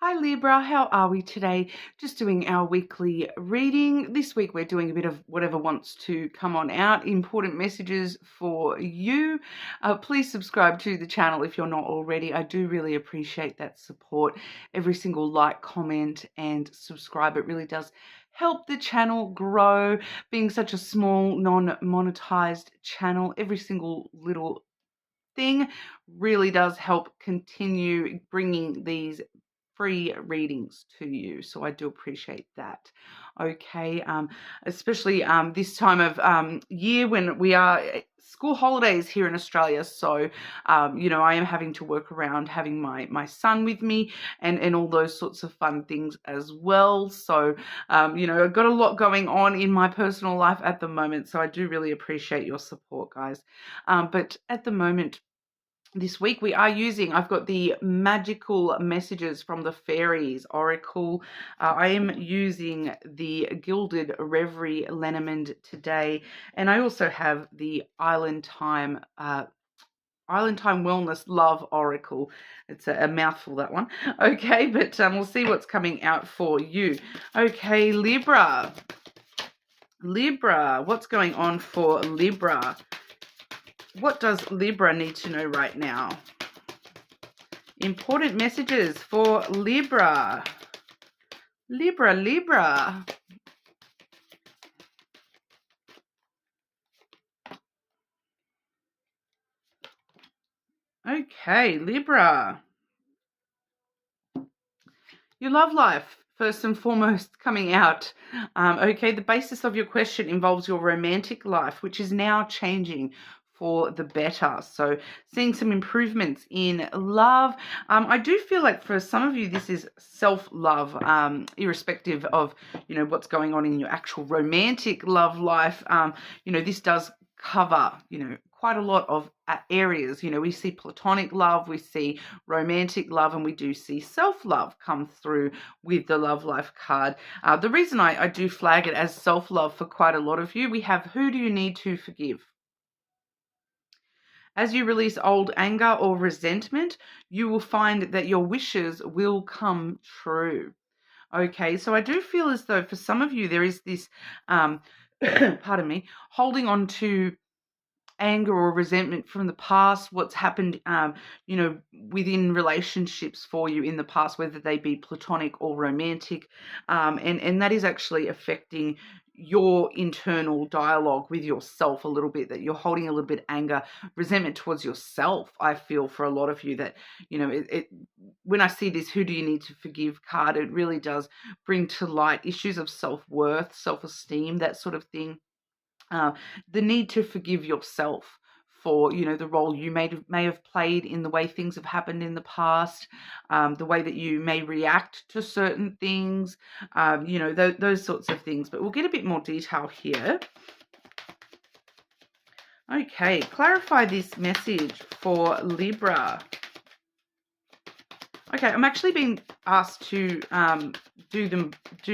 Hi Libra, how are we today? Just doing our weekly reading. This week we're doing a bit of whatever wants to come on out. Important messages for you. Please subscribe to the channel if you're not already. I do really appreciate that support. Every single like, comment and subscribe. It really does help the channel grow. Being such a small, non-monetized channel, every single little thing really does help continue bringing these free readings to you, so I do appreciate that. Okay, especially this time of year when we are school holidays here in Australia, so I am having to work around having my son with me and all those sorts of fun things as well. So I've got a lot going on in my personal life at the moment, so I do really appreciate your support, guys. But at the moment, this week I've got the magical messages from the fairies oracle. I am using the Gilded Reverie lenormand today, and I also have the Island Time Wellness Love Oracle. It's a mouthful, that one. Okay, but we'll see what's coming out for you. Okay, Libra, what's going on for Libra? What does Libra need to know right now? Important messages for Libra. Libra. Okay, Libra. Your love life, first and foremost, coming out. Okay, the basis of your question involves your romantic life, which is now changing for the better. So seeing some improvements in love. I do feel like for some of you, this is self-love, irrespective of, what's going on in your actual romantic love life. This does cover, quite a lot of areas. We see platonic love, we see romantic love, and we do see self-love come through with the love life card. The reason I do flag it as self-love for quite a lot of you, we have who do you need to forgive? As you release old anger or resentment, you will find that your wishes will come true. Okay, so I do feel as though for some of you there is this, pardon me, holding on to anger or resentment from the past, what's happened, within relationships for you in the past, whether they be platonic or romantic, and that is actually affecting your internal dialogue with yourself a little bit, that you're holding a little bit anger, resentment towards yourself. I feel for a lot of you that, when I see this who do you need to forgive card, it really does bring to light issues of self-worth, self-esteem, that sort of thing. The need to forgive yourself for, the role you may have played in the way things have happened in the past, the way that you may react to certain things, those sorts of things. But we'll get a bit more detail here. Okay, clarify this message for Libra. Okay, I'm actually being asked to do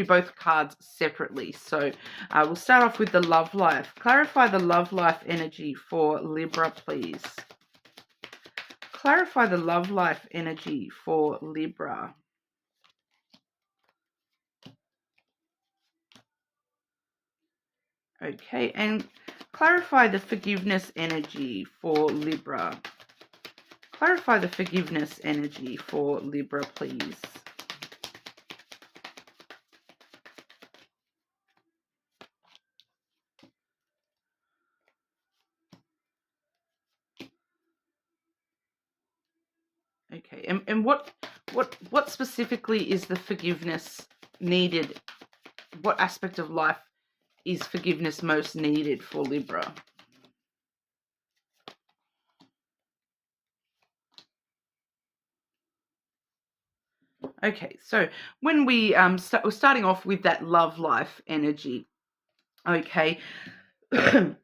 both cards separately. So we'll start off with the love life. Clarify the love life energy for Libra, please. Clarify the love life energy for Libra. Okay, and clarify the forgiveness energy for Libra. Clarify the forgiveness energy for Libra, please. Okay, and what specifically is the forgiveness needed? What aspect of life is forgiveness most needed for Libra? Okay, so when we we're starting off with that love life energy, okay. So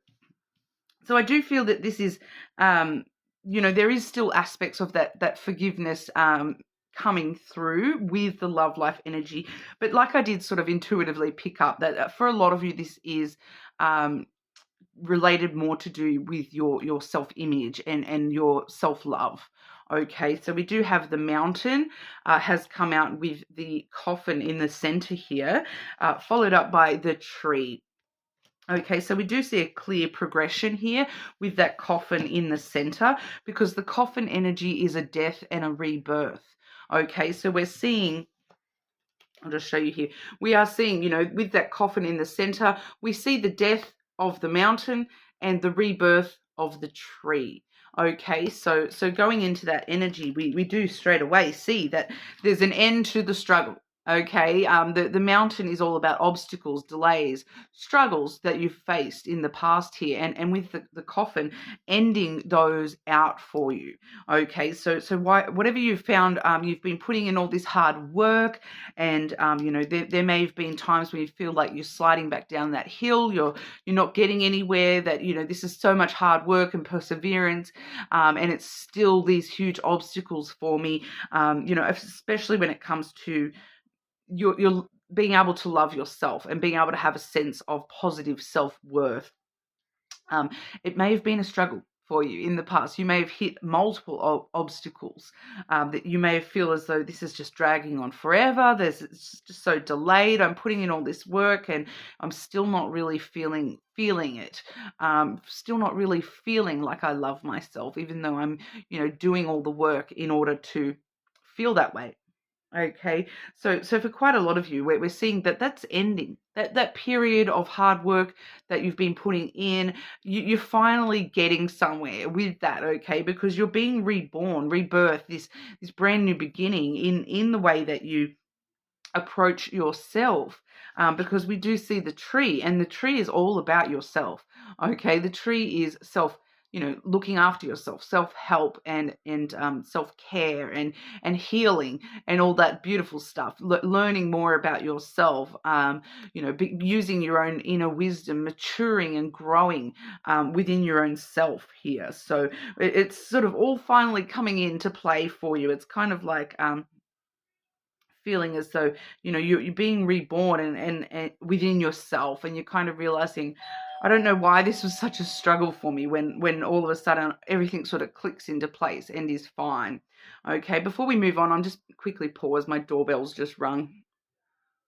I do feel that this is, there is still aspects of that forgiveness coming through with the love life energy. But like I did sort of intuitively pick up that for a lot of you, this is related more to do with your self-image and your self-love. Okay, so we do have the mountain has come out with the coffin in the center here, followed up by the tree. Okay, so we do see a clear progression here with that coffin in the center, because the coffin energy is a death and a rebirth. Okay, so we're seeing, I'll just show you here. We are seeing, with that coffin in the center, we see the death of the mountain and the rebirth of the tree. Okay, so going into that energy, we do straight away see that there's an end to the struggle. Okay, the mountain is all about obstacles, delays, struggles that you've faced in the past here, and with the coffin ending those out for you. Okay, so whatever you've found, you've been putting in all this hard work, and there may have been times when you feel like you're sliding back down that hill, you're not getting anywhere, that this is so much hard work and perseverance, and it's still these huge obstacles for me, especially when it comes to you're being able to love yourself and being able to have a sense of positive self-worth. It may have been a struggle for you in the past. You may have hit multiple obstacles that you may feel as though this is just dragging on forever. It's just so delayed. I'm putting in all this work and I'm still not really feeling it. Still not really feeling like I love myself, even though I'm, doing all the work in order to feel that way. Okay, so for quite a lot of you, we're seeing that that's ending. That period of hard work that you've been putting in, you're finally getting somewhere with that, okay? Because you're being reborn, rebirth, this brand new beginning in the way that you approach yourself, because we do see the tree, and the tree is all about yourself. Okay, the tree is looking after yourself, self-help, and self-care, and healing, and all that beautiful stuff, learning more about yourself, using your own inner wisdom, maturing and growing within your own self here. So it's sort of all finally coming into play for you. It's kind of like feeling as though you're being reborn and within yourself, and you're kind of realizing, I don't know why this was such a struggle for me, when all of a sudden everything sort of clicks into place and is fine. Okay, before we move on, I'm just quickly pause. My doorbell's just rung.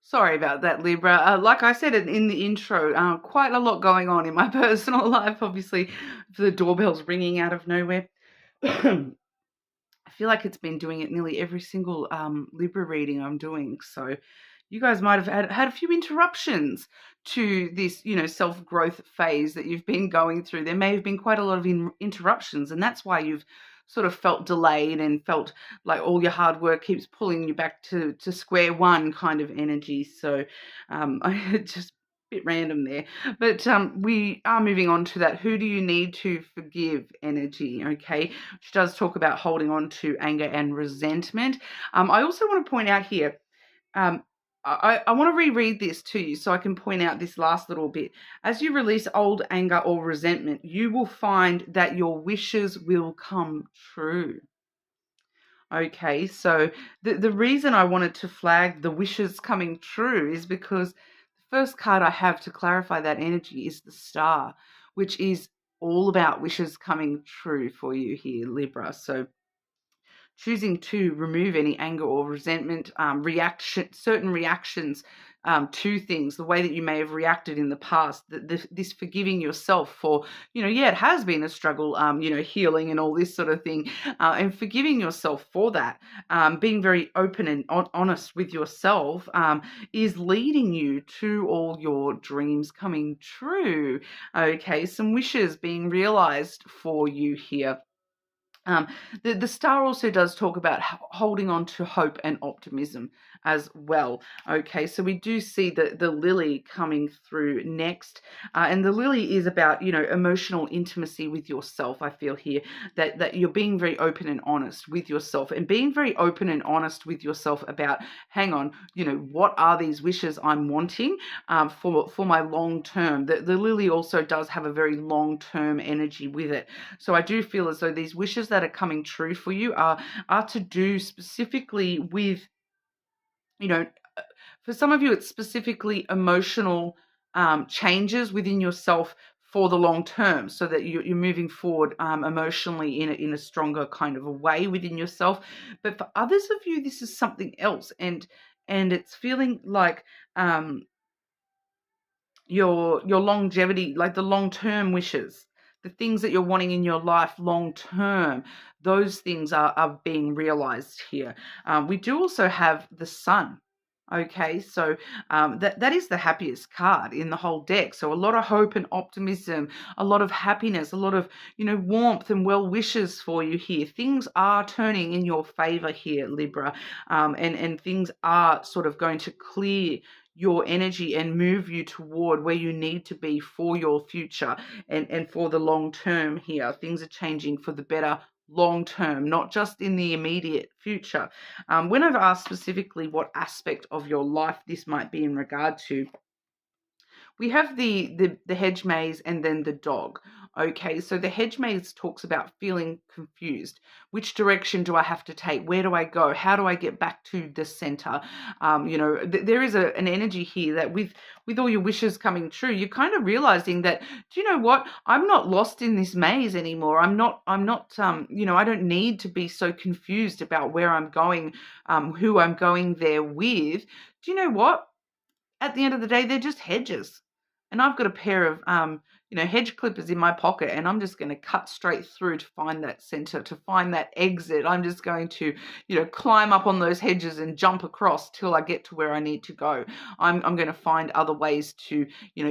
Sorry about that, Libra. Like I said in the intro, quite a lot going on in my personal life. Obviously, the doorbell's ringing out of nowhere. I feel like it's been doing it nearly every single Libra reading I'm doing. So you guys might have had a few interruptions to this, self-growth phase that you've been going through. There may have been quite a lot of interruptions, and that's why you've sort of felt delayed and felt like all your hard work keeps pulling you back to square one kind of energy. So I just bit random there, but we are moving on to that who do you need to forgive energy, okay, which does talk about holding on to anger and resentment. I also want to point out here, I want to reread this to you so I can point out this last little bit. As you release old anger or resentment, you will find that your wishes will come true. Okay, so the reason I wanted to flag the wishes coming true is because first card I have to clarify that energy is the Star, which is all about wishes coming true for you here, Libra. So choosing to remove any anger or resentment, certain reactions to things, the way that you may have reacted in the past, this forgiving yourself for, it has been a struggle, healing and all this sort of thing, and forgiving yourself for that, being very open and honest with yourself, is leading you to all your dreams coming true. Okay, some wishes being realized for you here. The Star also does talk about holding on to hope and optimism as well. Okay, so we do see the lily coming through next, and the lily is about emotional intimacy with yourself. I feel here that you're being very open and honest with yourself, and being very open and honest with yourself about, hang on, what are these wishes I'm wanting for my long term. The lily also does have a very long term energy with it, so I do feel as though these wishes that are coming true for you are to do specifically with, for some of you it's specifically emotional changes within yourself for the long term, so that you're moving forward emotionally in a stronger kind of a way within yourself. But for others of you, this is something else, and it's feeling like your longevity, like the long term wishes, the things that you're wanting in your life long term, those things are being realized here. We do also have the sun. Okay, so that is the happiest card in the whole deck. So a lot of hope and optimism, a lot of happiness, a lot of warmth and well wishes for you here. Things are turning in your favor here, Libra, and things are sort of going to clear your energy and move you toward where you need to be for your future and for the long term here. Things are changing for the better long term, not just in the immediate future. When I've asked specifically what aspect of your life this might be in regard to, we have the hedge maze and then the dog. Okay, so the hedge maze talks about feeling confused. Which direction do I have to take? Where do I go? How do I get back to the center? There is an energy here that with all your wishes coming true, you're kind of realizing that, do you know what? I'm not lost in this maze anymore. I'm not, I don't need to be so confused about where I'm going, who I'm going there with. Do you know what? At the end of the day, they're just hedges. And I've got a pair of, hedge clippers in my pocket, and I'm just going to cut straight through to find that center, to find that exit. I'm just going to, climb up on those hedges and jump across till I get to where I need to go. I'm going to find other ways to,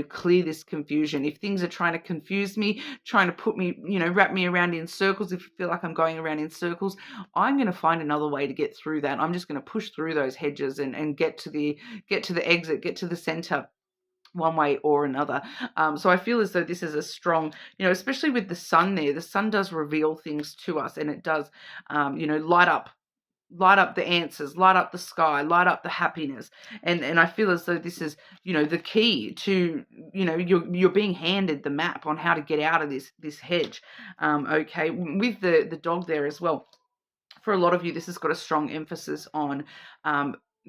clear this confusion. If things are trying to confuse me, trying to put me, wrap me around in circles, if you feel like I'm going around in circles, I'm going to find another way to get through that. I'm just going to push through those hedges and get to the exit, get to the center, one way or another. So I feel as though this is a strong, especially with the sun there. The sun does reveal things to us, and it does, light up the answers, light up the sky, light up the happiness. And I feel as though this is, the key to, you're being handed the map on how to get out of this hedge. Okay, with the dog there as well. For a lot of you, this has got a strong emphasis on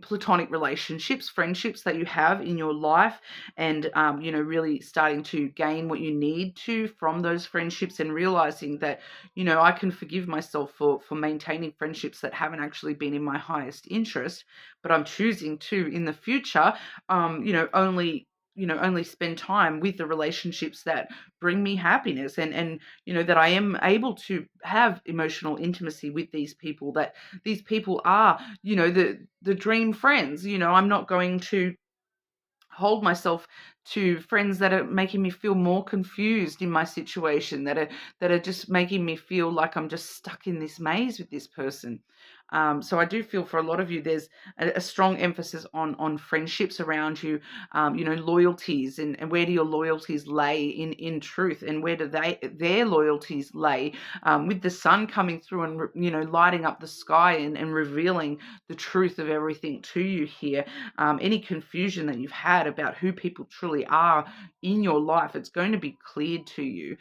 platonic relationships, friendships that you have in your life, and really starting to gain what you need to from those friendships, and realizing that I can forgive myself for maintaining friendships that haven't actually been in my highest interest, but I'm choosing to in the future only spend time with the relationships that bring me happiness, and that I am able to have emotional intimacy with these people, that these people are the dream friends. I'm not going to hold myself to friends that are making me feel more confused in my situation, that are just making me feel like I'm just stuck in this maze with this person. So I do feel for a lot of you, there's a strong emphasis on friendships around you, loyalties, and where do your loyalties lay in truth, and where do their loyalties lay, with the sun coming through and, lighting up the sky and revealing the truth of everything to you here. Any confusion that you've had about who people truly are in your life, it's going to be cleared to you.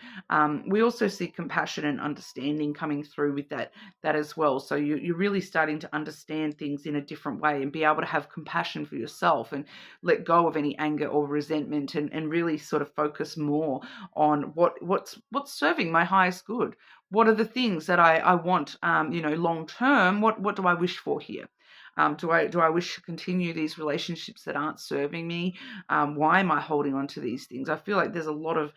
We also see compassion and understanding coming through with that as well. So you're really starting to understand things in a different way, and be able to have compassion for yourself, and let go of any anger or resentment, and really sort of focus more on what's serving my highest good. What are the things that I want, long term? What do I wish for here? Do I wish to continue these relationships that aren't serving me? Why am I holding on to these things? I feel like there's a lot of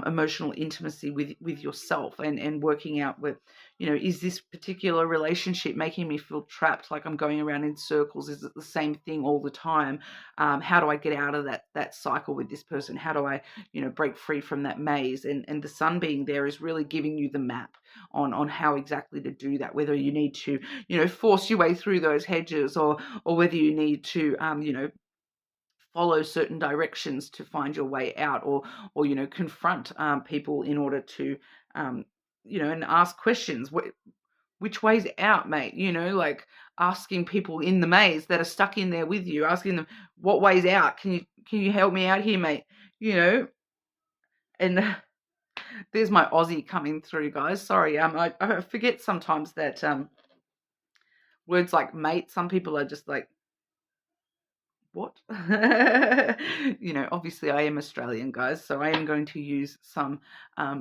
emotional intimacy with yourself, and working out with, is this particular relationship making me feel trapped, like I'm going around in circles? Is it the same thing all the time? How do I get out of that cycle with this person? How do I, break free from that maze? And the sun being there is really giving you the map on how exactly to do that, whether you need to, force your way through those hedges, or whether you need to, follow certain directions to find your way out, or confront people in order to, and ask questions. Which way's out, mate? Like asking people in the maze that are stuck in there with you, asking them, what way's out? Can you help me out here, mate? And there's my Aussie coming through, guys. Sorry, I forget sometimes that words like mate, some people are just like what? Obviously I am Australian, guys, so I am going to use some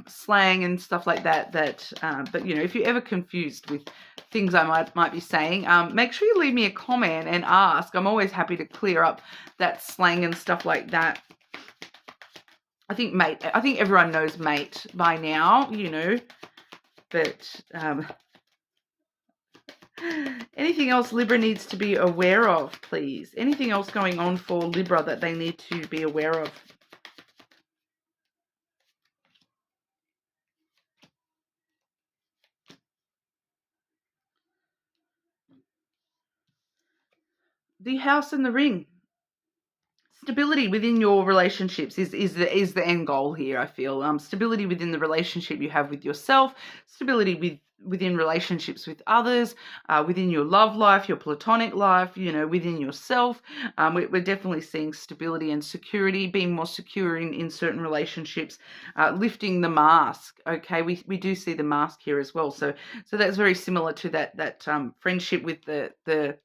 slang and stuff like that. But if you're ever confused with things I might be saying, make sure you leave me a comment and ask. I'm always happy to clear up that slang and stuff like that. I think mate. I think everyone knows mate by now, but anything else Libra needs to be aware of, please? Anything else going on for Libra that they need to be aware of? The House and the Ring. Stability within your relationships is the end goal here, I feel. Stability within the relationship you have with yourself, stability within relationships with others, within your love life, your platonic life, within yourself. We're definitely seeing stability and security, being more secure in certain relationships, lifting the mask. Okay, we do see the mask here as well. So that's very similar to that friendship with the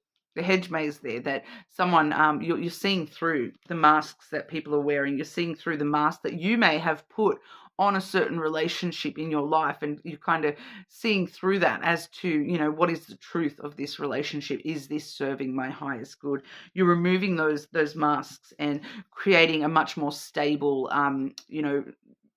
hedge maze there, that someone, you're seeing through the masks that people are wearing. You're seeing through the mask that you may have put on a certain relationship in your life, and you're kind of seeing through that as to, what is the truth of this relationship? Is this serving my highest good? You're removing those masks and creating a much more stable,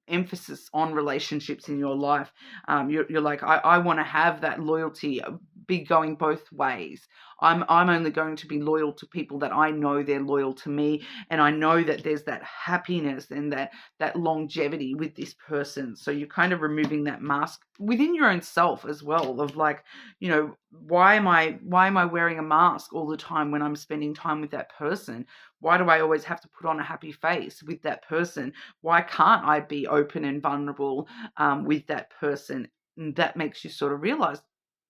emphasis on relationships in your life. You're like, I want to have that loyalty be going both ways. I'm only going to be loyal to people that I know they're loyal to me, and I know that there's that happiness and that longevity with this person. So you're kind of removing that mask within your own self as well, of like, why am I wearing a mask all the time when I'm spending time with that person? Why do I always have to put on a happy face with that person? Why can't I be open and vulnerable with that person? And that makes you sort of realize,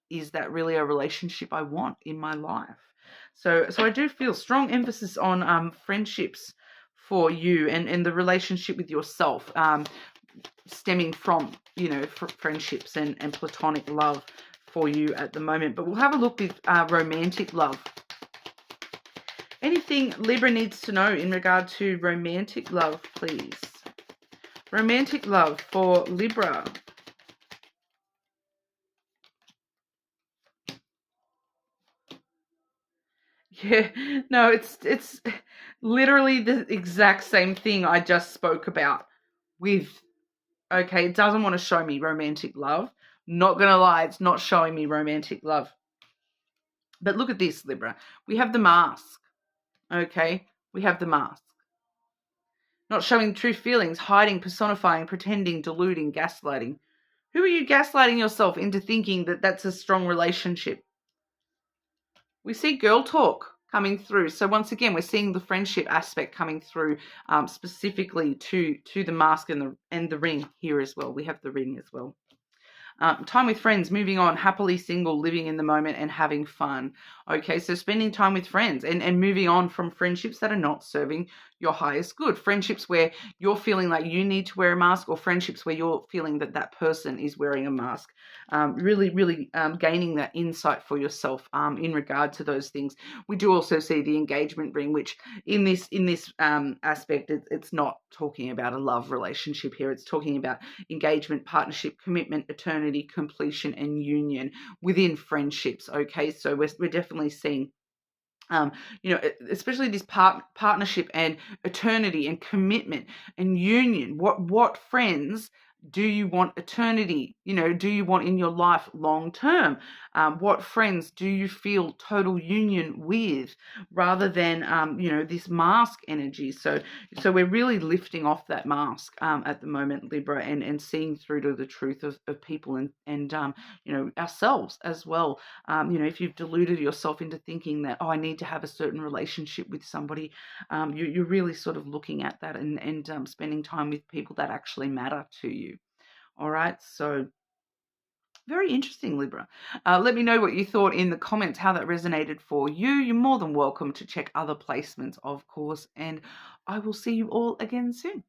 is that really a relationship I want in my life? So I do feel strong emphasis on friendships for you, and the relationship with yourself, stemming from, friendships and platonic love for you at the moment. But we'll have a look with romantic love. Anything Libra needs to know in regard to romantic love, please? Romantic love for Libra. Yeah, no, it's literally the exact same thing I just spoke about with, okay, it doesn't want to show me romantic love. Not going to lie, it's not showing me romantic love. But look at this, Libra. We have the mask, okay? We have the mask. Not showing true feelings, hiding, personifying, pretending, deluding, gaslighting. Who are you gaslighting yourself into thinking that that's a strong relationship? We see girl talk coming through. So once again, we're seeing the friendship aspect coming through, specifically to the mask and the ring here as well. We have the ring as well. Time with friends, moving on, happily single, living in the moment and having fun. Okay, so spending time with friends and moving on from friendships that are not serving your highest good. Friendships where you're feeling like you need to wear a mask, or friendships where you're feeling that that person is wearing a mask. Really gaining that insight for yourself in regard to those things. We do also see the engagement ring, which in this aspect, it's not talking about a love relationship here. It's talking about engagement, partnership, commitment, eternity, completion, and union within friendships. Okay, so we're definitely seeing, especially this partnership and eternity and commitment and union. What friends do you want eternity? Do you want in your life long term? What friends do you feel total union with, rather than this mask energy? So we're really lifting off that mask at the moment, Libra, and seeing through to the truth of people and ourselves as well. If you've deluded yourself into thinking that, I need to have a certain relationship with somebody, you're really sort of looking at that and spending time with people that actually matter to you. All right, so very interesting, Libra. Let me know what you thought in the comments, how that resonated for you. You're more than welcome to check other placements, of course, and I will see you all again soon.